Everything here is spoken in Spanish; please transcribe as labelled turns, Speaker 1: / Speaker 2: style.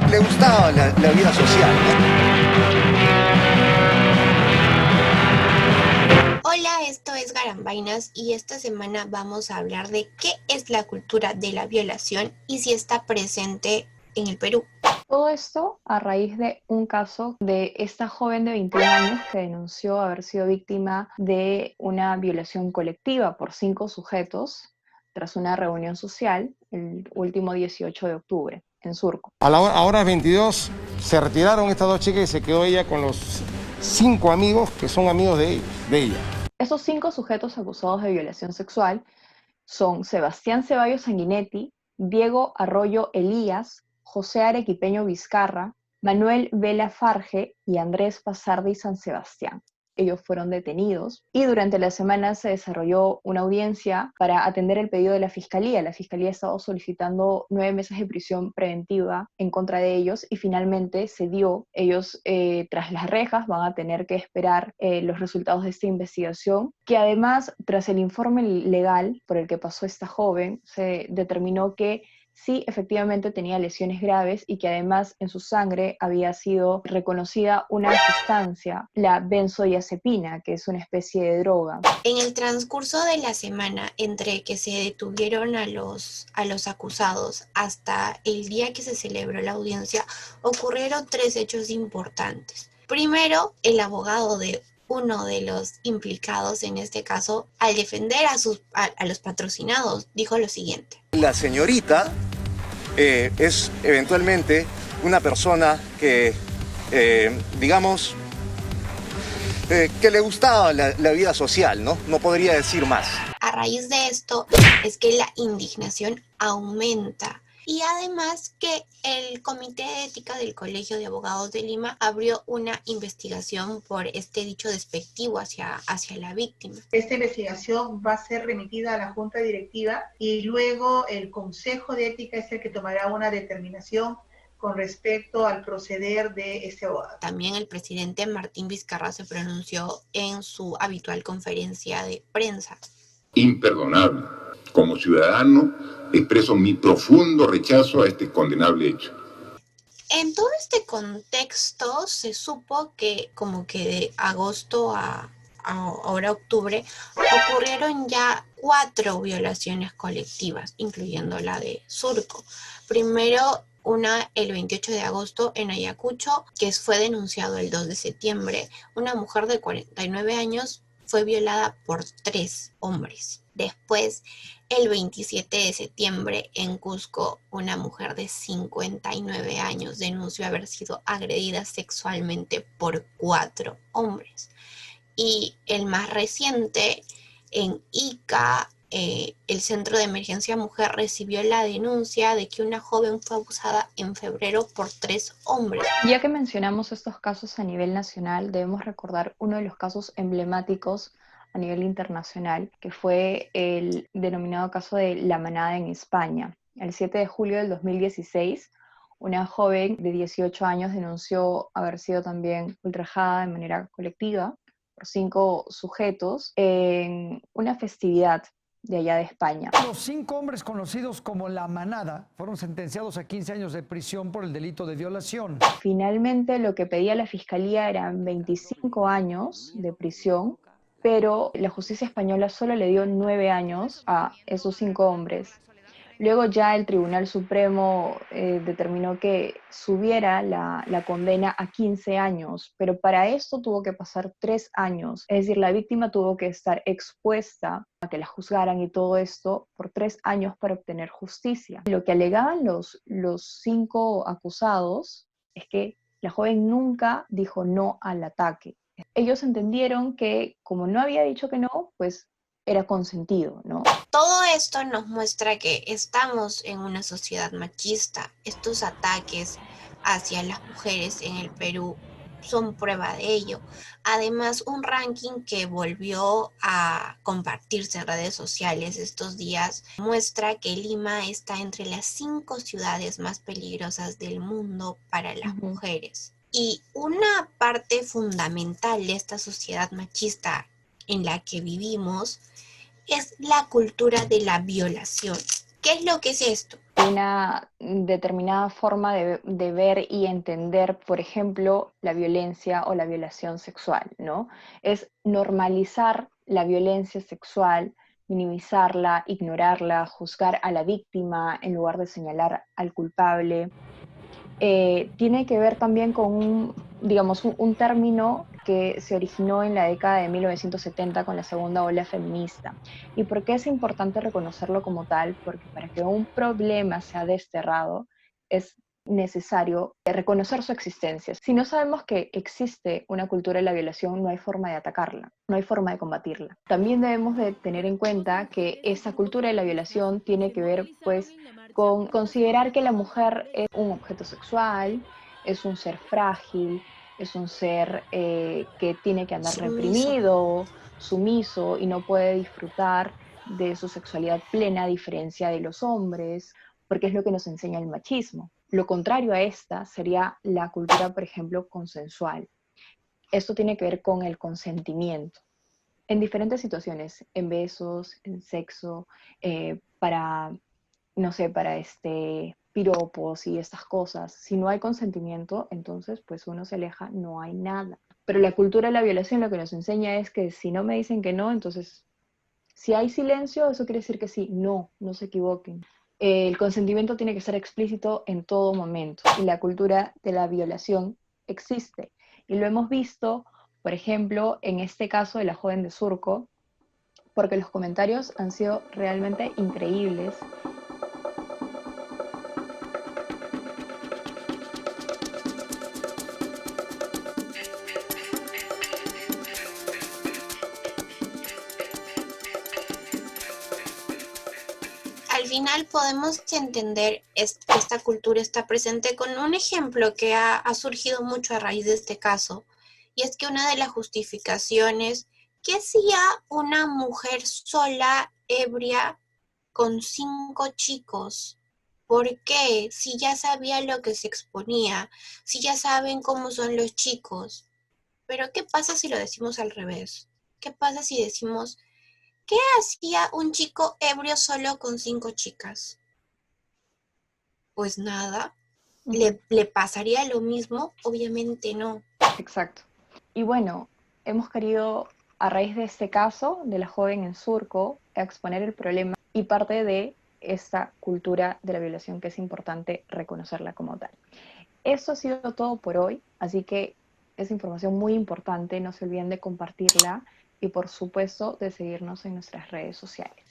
Speaker 1: le gustaba la vida social, ¿no?
Speaker 2: Hola, esto es Garambainas y esta semana vamos a hablar de qué es la cultura de la violación y si está presente en el Perú.
Speaker 3: Todo esto a raíz de un caso de esta joven de 21 años que denunció haber sido víctima de una violación colectiva por 5 sujetos tras una reunión social el último 18 de octubre en Surco.
Speaker 4: A la hora 22 se retiraron estas dos chicas y se quedó ella con los 5 amigos que son amigos de ella.
Speaker 3: Estos 5 sujetos acusados de violación sexual son Sebastián Ceballos Sanguinetti, Diego Arroyo Elías, José Arequipeño Vizcarra, Manuel Vela Farge y Andrés Pazardi San Sebastián. Ellos fueron detenidos y durante la semana se desarrolló una audiencia para atender el pedido de la Fiscalía. La Fiscalía ha estado solicitando 9 meses de prisión preventiva en contra de ellos y finalmente se dio. Ellos tras las rejas van a tener que esperar los resultados de esta investigación, que además tras el informe legal por el que pasó esta joven se determinó que sí, efectivamente tenía lesiones graves y que además en su sangre había sido reconocida una sustancia, la benzodiazepina, que es una especie de droga.
Speaker 2: En el transcurso de la semana, entre que se detuvieron a los acusados hasta el día que se celebró la audiencia, ocurrieron 3 hechos importantes. Primero, el abogado de uno de los implicados en este caso, al defender a los patrocinados, dijo lo siguiente.
Speaker 1: La señorita es eventualmente una persona que, digamos, que le gustaba la vida social, ¿no? No podría decir más.
Speaker 2: A raíz de esto es que la indignación aumenta. Y además que el Comité de Ética del Colegio de Abogados de Lima abrió una investigación por este dicho despectivo hacia la víctima.
Speaker 5: Esta investigación va a ser remitida a la Junta Directiva y luego el Consejo de Ética es el que tomará una determinación con respecto al proceder de este abogado.
Speaker 2: También el presidente Martín Vizcarra se pronunció en su habitual conferencia de prensa.
Speaker 6: Imperdonable. Como ciudadano, expreso mi profundo rechazo a este condenable hecho.
Speaker 2: En todo este contexto se supo que como que de agosto a ahora octubre ocurrieron ya 4 violaciones colectivas, incluyendo la de Surco. Primero, una el 28 de agosto en Ayacucho, que fue denunciado el 2 de septiembre. Una mujer de 49 años fue violada por 3 hombres. Después, el 27 de septiembre en Cusco, una mujer de 59 años denunció haber sido agredida sexualmente por 4 hombres. Y el más reciente, en Ica, el Centro de Emergencia Mujer recibió la denuncia de que una joven fue abusada en febrero por 3 hombres.
Speaker 3: Ya que mencionamos estos casos a nivel nacional, debemos recordar uno de los casos emblemáticos a nivel internacional, que fue el denominado caso de La Manada en España. El 7 de julio del 2016, una joven de 18 años denunció haber sido también ultrajada de manera colectiva por 5 sujetos en una festividad de allá de España.
Speaker 7: Los 5 hombres conocidos como La Manada fueron sentenciados a 15 años de prisión por el delito de violación.
Speaker 3: Finalmente, lo que pedía la Fiscalía eran 25 años de prisión, pero la justicia española solo le dio 9 años a esos 5 hombres. Luego ya el Tribunal Supremo determinó que subiera la condena a 15 años, pero para esto tuvo que pasar 3 años. Es decir, la víctima tuvo que estar expuesta a que la juzgaran y todo esto por 3 años para obtener justicia. Lo que alegaban los 5 acusados es que la joven nunca dijo no al ataque. Ellos entendieron que como no había dicho que no, pues era consentido, ¿no?
Speaker 2: Todo esto nos muestra que estamos en una sociedad machista. Estos ataques hacia las mujeres en el Perú son prueba de ello. Además, un ranking que volvió a compartirse en redes sociales estos días muestra que Lima está entre las 5 ciudades más peligrosas del mundo para las mujeres. Y una parte fundamental de esta sociedad machista en la que vivimos es la cultura de la violación. ¿Qué es lo que es esto?
Speaker 3: una determinada forma de ver y entender, por ejemplo, la violencia o la violación sexual, ¿no? Es normalizar la violencia sexual, minimizarla, ignorarla, juzgar a la víctima en lugar de señalar al culpable. Tiene que ver también con digamos, un término que se originó en la década de 1970 con la segunda ola feminista. ¿Y por qué es importante reconocerlo como tal? Porque para que un problema sea desterrado es necesario reconocer su existencia. Si no sabemos que existe una cultura de la violación, no hay forma de atacarla, no hay forma de combatirla. También debemos de tener en cuenta que esa cultura de la violación tiene que ver, pues, con considerar que la mujer es un objeto sexual, es un ser frágil, es un ser que tiene que andar
Speaker 2: Sumiso.
Speaker 3: reprimido, sumiso y no puede disfrutar de su sexualidad plena a diferencia de los hombres, porque es lo que nos enseña el machismo. Lo contrario a esta sería la cultura, por ejemplo, consensual. Esto tiene que ver con el consentimiento en diferentes situaciones, en besos, en sexo, para, no sé, para piropos y estas cosas. Si no hay consentimiento, entonces pues uno se aleja, no hay nada. Pero la cultura de la violación lo que nos enseña es que si no me dicen que no, entonces si hay silencio, eso quiere decir que sí. No, no se equivoquen. El consentimiento tiene que ser explícito en todo momento y la cultura de la violación existe. Y lo hemos visto, por ejemplo, en este caso de la joven de Surco, porque los comentarios han sido realmente increíbles.
Speaker 2: Al final podemos entender que esta cultura está presente con un ejemplo que ha surgido mucho a raíz de este caso, y es que una de las justificaciones, ¿qué hacía una mujer sola, ebria, con 5 chicos? ¿Por qué? Si ya sabía lo que se exponía, si ya saben cómo son los chicos. Pero ¿qué pasa si lo decimos al revés? ¿Qué pasa si decimos, ¿qué hacía un chico ebrio solo con 5 chicas? Pues nada. ¿Le pasaría lo mismo? Obviamente no.
Speaker 3: Exacto. Y bueno, hemos querido, a raíz de este caso de la joven en Surco, exponer el problema y parte de esta cultura de la violación que es importante reconocerla como tal. Esto ha sido todo por hoy, así que es información muy importante, no se olviden de compartirla y por supuesto de seguirnos en nuestras redes sociales.